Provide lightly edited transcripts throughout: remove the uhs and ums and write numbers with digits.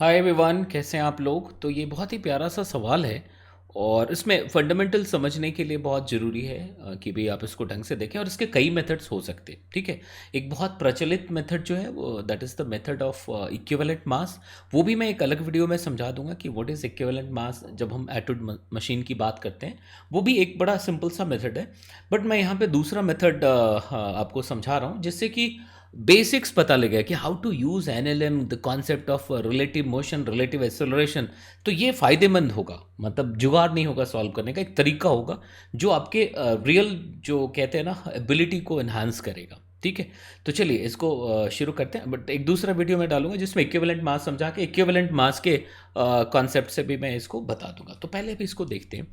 Hi everyone, कैसे हैं आप लोग। तो ये बहुत ही प्यारा सा सवाल है और इसमें फंडामेंटल समझने के लिए बहुत ज़रूरी है कि भाई आप इसको ढंग से देखें। और इसके कई मेथड्स हो सकते हैं, ठीक है। एक बहुत प्रचलित मेथड जो है वो that is the method of equivalent मास। वो भी मैं एक अलग वीडियो में समझा दूंगा कि व्हाट इज़ इक्विवेलेंट मास जब हम एटॉम मशीन की बात करते हैं। वो भी एक बड़ा सिंपल सा मेथड है, बट मैं यहाँ पे दूसरा मेथड आपको समझा रहा हूँ जिससे कि बेसिक्स पता लगे कि how to use NLM, the concept of relative motion, relative acceleration. तो ये फ़ायदेमंद होगा, मतलब जुगाड़ नहीं होगा सॉल्व करने का, एक तरीका होगा जो आपके रियल जो कहते हैं ना एबिलिटी को इन्हांस करेगा, ठीक है। तो चलिए इसको शुरू करते हैं, बट एक दूसरा वीडियो में डालूंगा जिसमें इक्विवेलेंट मास समझा के इक्विवेलेंट मास के कॉन्सेप्ट से भी मैं इसको बता दूंगा। तो पहले भी इसको देखते हैं।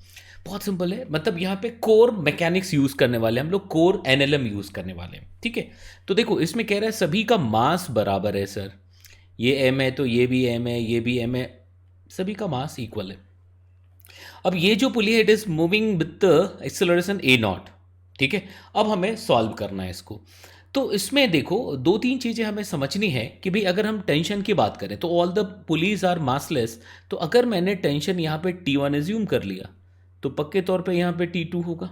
बहुत सिंपल है, मतलब यहाँ पे कोर मैकेनिक्स यूज़ करने वाले हम लोग, कोर एनएलएम यूज़ करने वाले हैं, ठीक है। तो देखो इसमें कह रहा है सभी का मास बराबर है सर। ये एम है तो ये भी एम है, ये भी एम है, सभी का मास इक्वल है। अब ये जो पुली है it is moving with acceleration A not, ठीक है। अब हमें सॉल्व करना है इसको। तो इसमें देखो दो तीन चीज़ें हमें समझनी है कि भाई अगर हम टेंशन की बात करें तो all the pulleys are massless. तो अगर मैंने टेंशन यहाँ पे T1 एज्यूम कर लिया तो पक्के तौर पे यहाँ पे T2 होगा,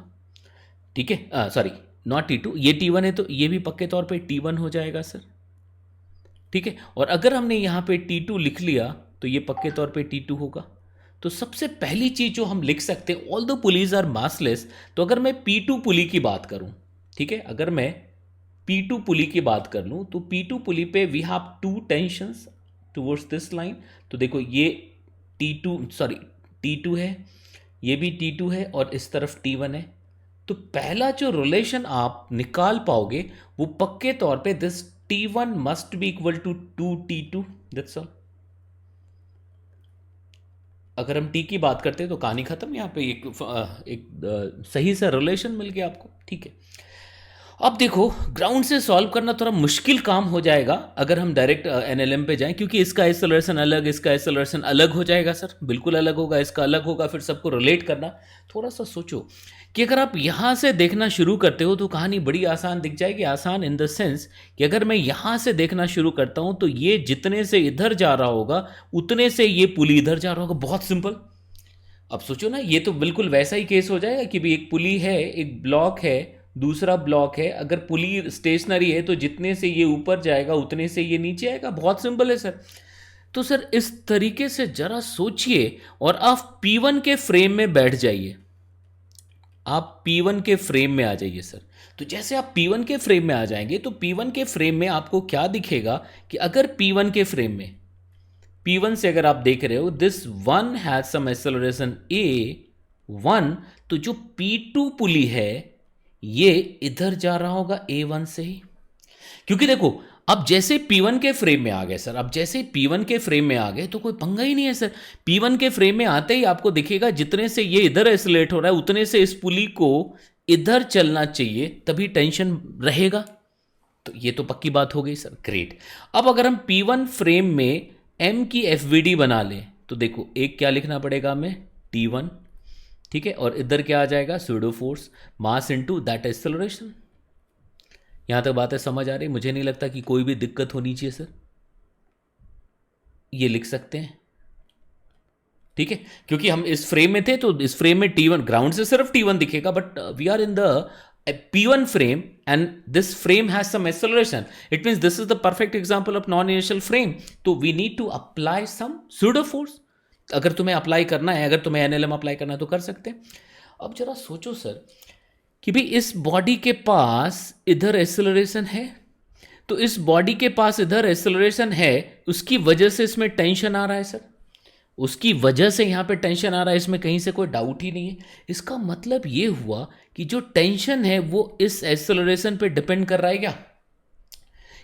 ठीक है। सॉरी, नॉट T2, ये T1 है तो ये भी पक्के तौर पे T1 हो जाएगा सर, ठीक है। और अगर हमने यहाँ पे T2 लिख लिया तो ये पक्के तौर पे T2 होगा। तो सबसे पहली चीज जो हम लिख सकते हैं, all the pulleys are massless. तो अगर मैं P2 पुली की बात करूं, ठीक है, अगर मैं P2 पुली की बात कर लूं तो P2 पुली पे we have two tensions towards this line. तो देखो ये T2 सॉरी T2 है, ये भी T2 है और इस तरफ T1 है। तो पहला जो रिलेशन आप निकाल पाओगे वो पक्के तौर पे this T1 must be equal to 2T2, that's all. अगर हम टी की बात करते हैं तो कहानी खत्म। यहाँ पे एक सही सा रिलेशन मिल गया आपको, ठीक है। अब देखो ग्राउंड से सॉल्व करना थोड़ा मुश्किल काम हो जाएगा अगर हम डायरेक्ट एनएलएम पे जाएं, क्योंकि इसका एक्सेलरेशन अलग, इसका एक्सेलरेशन अलग हो जाएगा सर, बिल्कुल अलग होगा, इसका अलग होगा, फिर सबको रिलेट करना। थोड़ा सा सोचो कि अगर आप यहाँ से देखना शुरू करते हो तो कहानी बड़ी आसान दिख जाएगी। आसान इन द सेंस कि अगर मैं यहाँ से देखना शुरू करता हूँ तो ये जितने से इधर जा रहा होगा उतने से ये पुली इधर जा रहा होगा। बहुत सिंपल। अब सोचो ना, ये तो बिल्कुल वैसा ही केस हो जाएगा कि भी एक पुली है, एक ब्लॉक है, दूसरा ब्लॉक है। अगर पुली स्टेशनरी है तो जितने से ये ऊपर जाएगा उतने से ये नीचे आएगा। बहुत सिंपल है सर। तो सर इस तरीके से जरा सोचिए और आप P1 के फ्रेम में बैठ जाइए। आप P1 के फ्रेम में आ जाइए सर। तो जैसे आप P1 के फ्रेम में आ जाएंगे तो P1 के फ्रेम में आपको क्या दिखेगा कि अगर P1 के फ्रेम में P1 से अगर आप देख रहे हो this one has some acceleration A1, तो जो P2 पुली है ये इधर जा रहा होगा A1 से ही। क्योंकि देखो अब जैसे P1 के फ्रेम में आ गए सर, अब जैसे P1 के फ्रेम में आ गए तो कोई पंगा ही नहीं है सर। P1 के फ्रेम में आते ही आपको दिखेगा जितने से ये इधर एक्सेलरेट हो रहा है उतने से इस पुली को इधर चलना चाहिए, तभी टेंशन रहेगा। तो ये तो पक्की बात हो गई सर, ग्रेट। अब अगर हम P1 फ्रेम में M की FVD बना लें तो देखो एक क्या लिखना पड़ेगा हमें, T1, ठीक है। और इधर क्या आ जाएगा, pseudo force mass into that acceleration. यहां तक बातें समझ आ रही? मुझे नहीं लगता कि कोई भी दिक्कत होनी चाहिए सर। ये लिख सकते हैं, ठीक है। क्योंकि हम इस फ्रेम में थे तो इस फ्रेम में T1, ग्राउंड से सिर्फ T1 दिखेगा, but we are in the P1 frame and this frame has some acceleration. It means this is the perfect example of non-inertial frame. तो we need to apply some pseudo force. अगर तुम्हें apply करना है, अगर तुम्हें NLM apply करना है तो कर सकते हैं। अब जरा सोचो सर कि भाई इस बॉडी के पास इधर एक्सेलरेशन है, तो इस बॉडी के पास इधर एक्सेलरेशन है, उसकी वजह से इसमें टेंशन आ रहा है सर, उसकी वजह से यहाँ पे टेंशन आ रहा है, इसमें कहीं से कोई डाउट ही नहीं है। इसका मतलब ये हुआ कि जो टेंशन है वो इस एक्सेलरेशन पे डिपेंड कर रहा है क्या?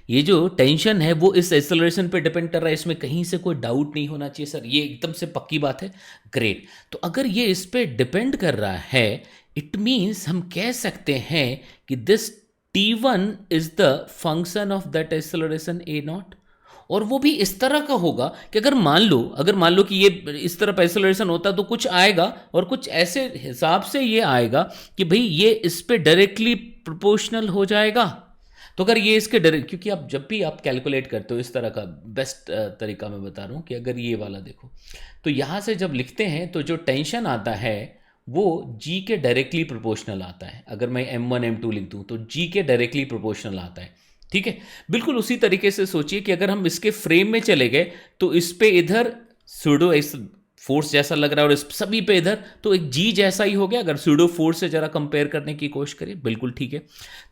ये जो टेंशन है वो इस एक्सेलरेशन पे डिपेंड कर रहा है, इसमें कहीं से कोई डाउट नहीं होना चाहिए सर, ये एकदम से पक्की बात है। ग्रेट। तो अगर ये इस पे डिपेंड कर रहा है इट मीन्स हम कह सकते हैं कि this T1 is the function of that acceleration A0। और वो भी इस तरह का होगा कि अगर मान लो कि ये इस तरफ एक्सेलरेशन होता तो कुछ आएगा और कुछ ऐसे हिसाब से ये आएगा कि भाई ये इस पे डायरेक्टली प्रोपोर्शनल हो जाएगा। तो अगर ये इसके डायरेक्ट, क्योंकि आप जब भी आप कैलकुलेट करते हो इस तरह का, बेस्ट तरीका मैं बता रहा हूँ कि अगर ये वाला देखो, तो यहाँ से जब लिखते हैं तो जो टेंशन आता है वो जी के डायरेक्टली प्रोपोर्शनल आता है। अगर मैं M1 M2 लिख दूँ तो जी के डायरेक्टली प्रोपोर्शनल आता है, ठीक है। बिल्कुल उसी तरीके से सोचिए कि अगर हम इसके फ्रेम में चले गए तो इस पे इधर सूडो इस फोर्स जैसा लग रहा है और इस सभी पे इधर, तो एक जी जैसा ही हो गया। अगर सूडो फोर्स से जरा कंपेयर करने की कोशिश करें, बिल्कुल ठीक है।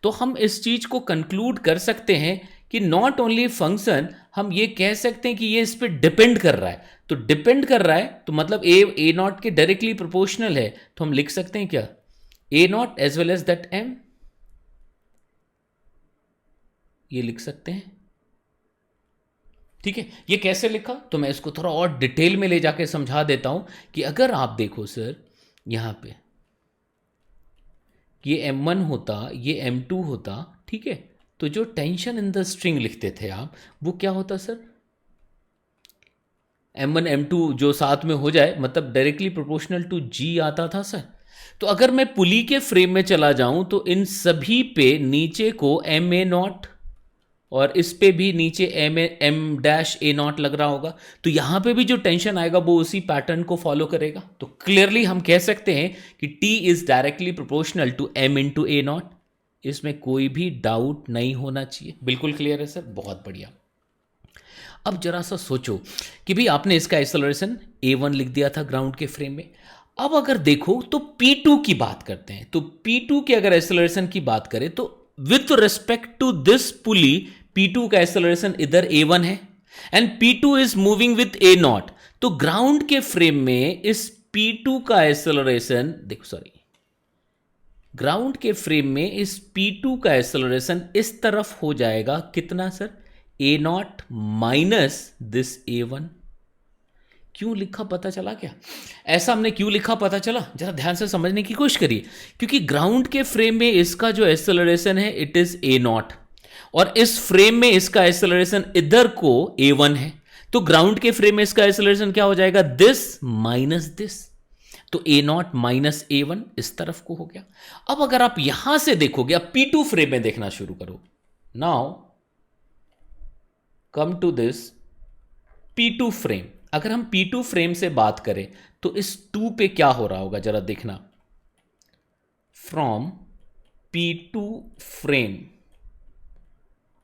तो हम इस चीज को कंक्लूड कर सकते हैं कि नॉट ओनली फंक्शन, हम ये कह सकते हैं कि ये इस पे डिपेंड कर रहा है। तो डिपेंड कर रहा है तो मतलब ए नॉट के डायरेक्टली प्रोपोर्शनल है, तो हम लिख सकते हैं क्या, A naught as well as that M, ये लिख सकते हैं, ठीक है। ये कैसे लिखा, तो मैं इसको थोड़ा और डिटेल में ले जाके समझा देता हूं कि अगर आप देखो सर यहां पे ये M1 होता, ये M2 होता, ठीक है। तो जो टेंशन इन द स्ट्रिंग लिखते थे आप, वो क्या होता सर, M1 M2 जो साथ में हो जाए, मतलब डायरेक्टली प्रोपोर्शनल टू जी आता था सर। तो अगर मैं पुली के फ्रेम में चला जाऊं तो इन सभी पे नीचे को MA0 और इस पे भी नीचे M-A0 लग रहा होगा। तो यहां पे भी जो टेंशन आएगा वो उसी पैटर्न को फॉलो करेगा। तो क्लियरली हम कह सकते हैं कि T is directly proportional to M into A0। इसमें कोई भी डाउट नहीं होना चाहिए, बिल्कुल क्लियर है सर, बहुत बढ़िया। अब जरा सा सोचो कि भाई आपने इसका एक्सेलरेशन A1 लिख दिया था ग्राउंड के फ्रेम में। अब अगर देखो तो P2 की बात करते हैं, तो P2 के अगर एक्सेलरेशन की बात करें तो with respect to this pulley P2 का एक्सेलरेशन इधर A1 है and P2 is moving with A0। तो ग्राउंड के फ्रेम में इस P2 का एक्सेलरेशन देखो, सॉरी, ग्राउंड के फ्रेम में इस P2 का एक्सेलरेशन इस तरफ हो जाएगा कितना sir, A0 minus this A1। क्यों लिखा पता चला क्या, ऐसा हमने क्यों लिखा पता चला, जरा ध्यान से समझने की कोशिश करिए। क्योंकि ग्राउंड के फ्रेम में इसका जो एक्सेलरेशन है इट इज A0 और इस फ्रेम में इसका एक्सेलरेशन इधर को A1 है। तो ग्राउंड के फ्रेम में इसका एक्सेलरेशन क्या हो जाएगा, दिस माइनस दिस। तो A0 माइनस A1 इस तरफ को हो गया। अब अगर आप यहां से देखोगे, अब P2 फ्रेम में देखना शुरू करो, now come to this P2 frame. अगर हम P2 फ्रेम से बात करें तो इस 2 पे क्या हो रहा होगा, जरा देखना, फ्रॉम P2 फ्रेम।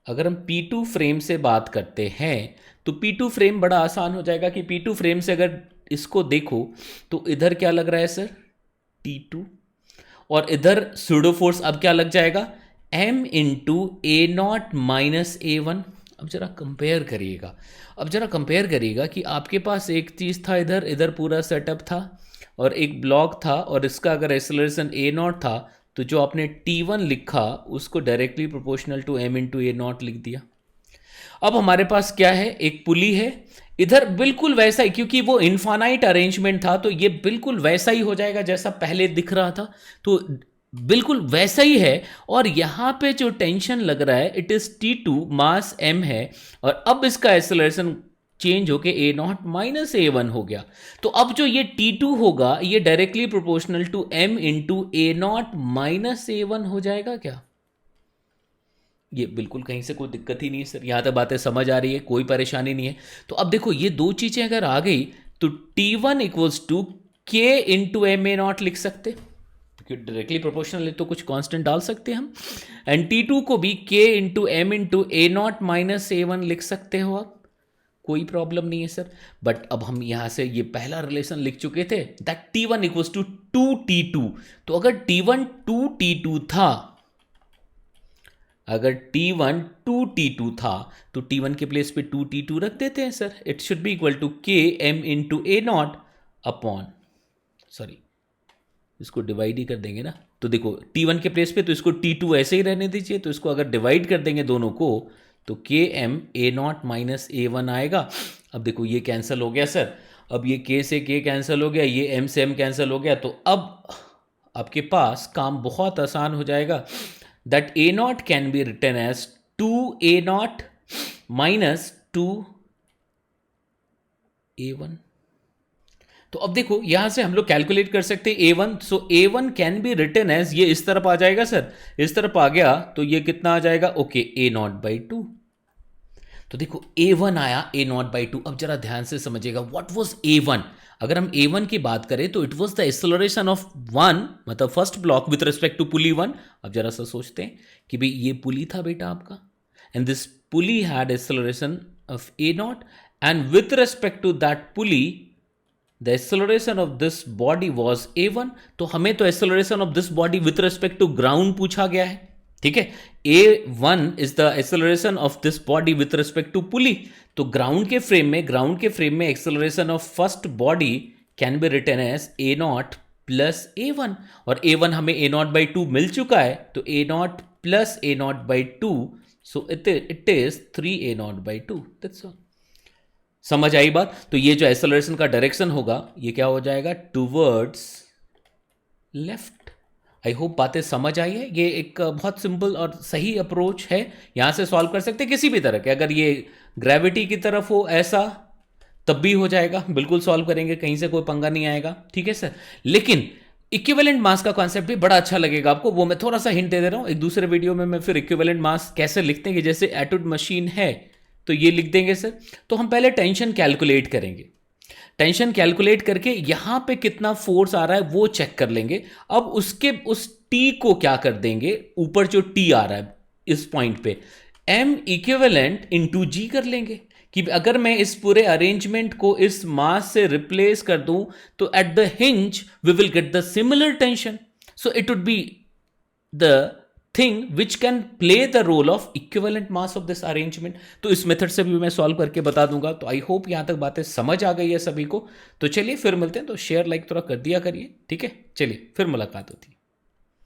अगर हम P2 फ्रेम से बात करते हैं तो P2 फ्रेम बड़ा आसान हो जाएगा कि P2 फ्रेम से अगर इसको देखो तो इधर क्या लग रहा है सर, T2, और इधर सूडो फोर्स अब क्या लग जाएगा, M into A0 minus A1। अब जरा कंपेयर करिएगा, अब जरा कंपेयर करिएगा कि आपके पास एक चीज़ था, इधर इधर पूरा सेटअप था और एक ब्लॉक था, और इसका अगर एक्सेलरेशन A0 था तो जो आपने T1 लिखा उसको directly proportional to M into A0 लिख दिया। अब हमारे पास क्या है, एक पुली है इधर, बिल्कुल वैसा ही, क्योंकि वो इनफाइनाइट अरेंजमेंट था तो ये बिल्कुल वैसा ही हो जाएगा जैसा पहले दिख रहा था, तो बिल्कुल वैसा ही है। और यहां पे जो टेंशन लग रहा है it is T2, mass M है, और अब इसका एक्सेलरेशन चेंज होके A0 माइनस A1 हो गया। तो अब जो ये T2 होगा ये directly proportional to M into A0 minus A1 हो जाएगा क्या, ये बिल्कुल कहीं से कोई दिक्कत ही नहीं है सर, यहां तक बातें समझ आ रही है, कोई परेशानी नहीं है। तो अब देखो ये दो चीजें अगर आ गई तो T1 equals to K into MA0 लिख सकते, क्योंकि डायरेक्टली प्रोपोर्शनल है तो कुछ कांस्टेंट डाल सकते हैं हम, एंड T2 को भी K into M into A0 minus A1 लिख सकते हो आप, कोई प्रॉब्लम नहीं है सर। बट अब हम यहां से ये पहला रिलेशन लिख चुके थे that T1 equals to 2T2। तो अगर T1 2T2 था, अगर T1 2T2 था तो T1 के प्लेस पे 2T2 रख देते हैं sir, it should be equal to K M into A0 upon, sorry इसको डिवाइड ही कर देंगे ना, तो देखो T1 के प्लेस पे तो इसको T2 ऐसे ही रहने दीजिए, तो इसको अगर डिवाइड कर देंगे दोनों को तो K M A0 minus A1 आएगा। अब देखो ये कैंसिल हो गया सर, अब ये K से K कैंसिल हो गया, ये M से M कैंसिल हो गया, तो अब आपके पास काम बहुत आसान हो जाएगा। That A0 can be written as 2A0 minus 2A1। तो अब देखो यहां से हम लोग कैलकुलेट कर सकते हैं A1, so A1 can be written as, ये इस तरफ आ जाएगा सर, इस तरफ आ गया तो ये कितना आ जाएगा, ओके A0/2। तो देखो A1 आया A0/2। अब जरा ध्यान से समझिएगा व्हाट वाज A1। अगर हम A1 की बात करें तो it was the acceleration of one, मतलब first block with respect to pulley one. अब जरा सा सोचते हैं कि भाई ये पुली था बेटा आपका, and this pulley had acceleration of A0, and with respect to that pulley the acceleration of this body was A1। तो हमें तो acceleration of this body with respect to ground पूछा गया है, ठीक है। A1 is the acceleration of this body with respect to pulley. तो ground के फ्रेम में acceleration of first body can be written as A0 plus A1, और A1 हमें A0/2 मिल चुका है, तो A0 plus A0/2, so it is 3A0/2। That's all. समझ आई बात? तो ये जो एक्सेलरेशन का डायरेक्शन होगा ये क्या हो जाएगा, टूवर्ड्स लेफ्ट। आई होप बातें समझ आई है। ये एक बहुत सिंपल और सही अप्रोच है, यहां से सॉल्व कर सकते हैं किसी भी तरह के। अगर ये ग्रेविटी की तरफ हो ऐसा तब भी हो जाएगा, बिल्कुल सॉल्व करेंगे, कहीं से कोई पंगा नहीं आएगा, ठीक है सर। लेकिन इक्विवेलेंट मास का कॉन्सेप्ट भी बड़ा अच्छा लगेगा आपको, वो मैं थोड़ा सा हिंट दे रहा हूं। एक दूसरे वीडियो में मैं फिर इक्विवेलेंट मास कैसे लिखते हैं, जैसे एटोड मशीन है तो ये लिख देंगे सर। तो हम पहले टेंशन कैलकुलेट करेंगे, टेंशन कैलकुलेट करके यहां पे कितना फोर्स आ रहा है वो चेक कर लेंगे। अब उस टी को क्या कर देंगे, ऊपर जो टी आ रहा है इस पॉइंट पे M इक्विवेलेंट इंटू जी कर लेंगे, कि अगर मैं इस पूरे अरेंजमेंट को इस मास से रिप्लेस कर दूं तो at the hinge we will get the similar tension, so it would be the thing which can play the role of equivalent mass of this arrangement. तो इस मेथड से भी मैं सॉल्व करके बता दूंगा। तो आई होप यहां तक बातें समझ आ गई है सभी को। तो चलिए फिर मिलते हैं, तो शेयर लाइक थोड़ा कर दिया करिए, ठीक है। चलिए फिर मुलाकात होती है।